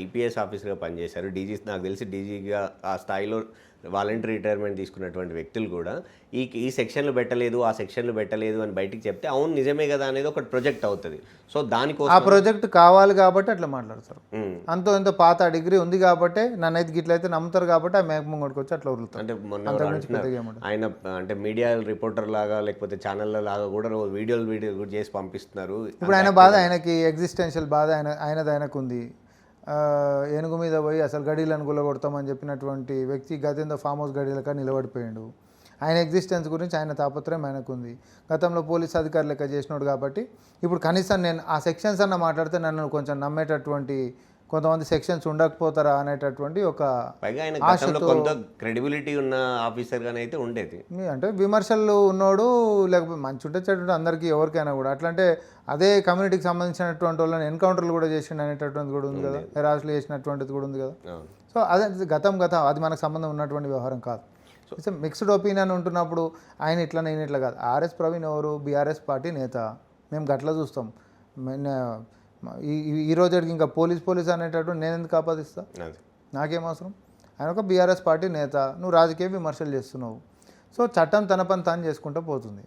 IPS ఆఫీసర్గా పనిచేశారు. నాకు తెలిసి డీజీగా ఆ స్థాయిలో వాలంటరీ రిటైర్మెంట్ తీసుకున్నటువంటి వ్యక్తులు కూడా ఈ సెక్షన్లు పెట్టలేదు, ఆ సెక్షన్లు పెట్టలేదు అని బయటికి చెప్తే అవును నిజమే కదా అనేది ఒకటి ప్రొజెక్ట్ అవుతుంది. సో దానికోసం ఆ ప్రాజెక్ట్ కావాలి కాబట్టి అట్లా మాట్లాడతారు. అంతో ఎంతో పాత డిగ్రీ ఉంది కాబట్టి నన్నైతే గిట్లయితే నమ్ముతారు కాబట్టి ఆ మేక ముంగడికి వచ్చి అట్లా వదులుతారు. అంటే మొన్న ఆయన అంటే మీడియా రిపోర్టర్ లాగా లేకపోతే ఛానళ్ళ లాగా కూడా వీడియోలు కూడా చేసి పంపిస్తున్నారు. ఇప్పుడు ఆయన బాధ, ఆయనకి ఎగ్జిస్టెన్షియల్ బాధ ఆయనకు ఉంది. ఏనుగు మీద పోయి అసలు గడీలను గుల్లగొడతామని చెప్పినటువంటి వ్యక్తి గతంలో ఫామ్ హౌస్ గడీలక నిలబడిపోయాడు. ఆయన ఎగ్జిస్టెన్స్ గురించి ఆయన తాపత్రయం ఆయనకు ఉంది. గతంలో పోలీస్ అధికారులు లెక్క చేసినాడు కాబట్టి ఇప్పుడు కనీసం నేను ఆ సెక్షన్స్ అన్న మాట్లాడితే నన్ను కొంచెం నమ్మేటటువంటి కొంతమంది సెక్షన్స్ ఉండకపోతారా అనేటటువంటి ఒక ఆశతో కొంత క్రెడిబిలిటీ ఉన్న ఆఫీసర్గానే అయితే ఉండేది. అంటే విమర్శలు ఉన్నోడు లేకపోతే మంచి ఉంటే చెడు అందరికీ ఎవరికైనా కూడా అట్లా అంటే అదే కమ్యూనిటీకి సంబంధించినటువంటి వాళ్ళని ఎన్కౌంటర్లు కూడా చేసిండు అనేటటువంటిది కూడా ఉంది కదా, హెరాస్లు చేసినటువంటిది కూడా ఉంది కదా. సో అదే గతం అది మనకు సంబంధం ఉన్నటువంటి వ్యవహారం కాదు. సో మిక్స్డ్ ఒపీనియన్ ఉంటున్నప్పుడు ఆయన ఇట్లా నేను ఇట్లా కాదు. ఆర్ఎస్ ప్రవీణ్ ఎవరు, బీఆర్ఎస్ పార్టీ నేత, మేము గట్లా చూస్తాం. ఈ రోజుకి ఇంకా పోలీస్ అనేటటువంటి నేను ఎందుకు ఆపాదిస్తా, నాకేం అవసరం. ఆయన ఒక బీఆర్ఎస్ పార్టీ నేత, నువ్వు రాజకీయ విమర్శలు చేస్తున్నావు. సో చట్టం తన పని తాను చేసుకుంటూ పోతుంది.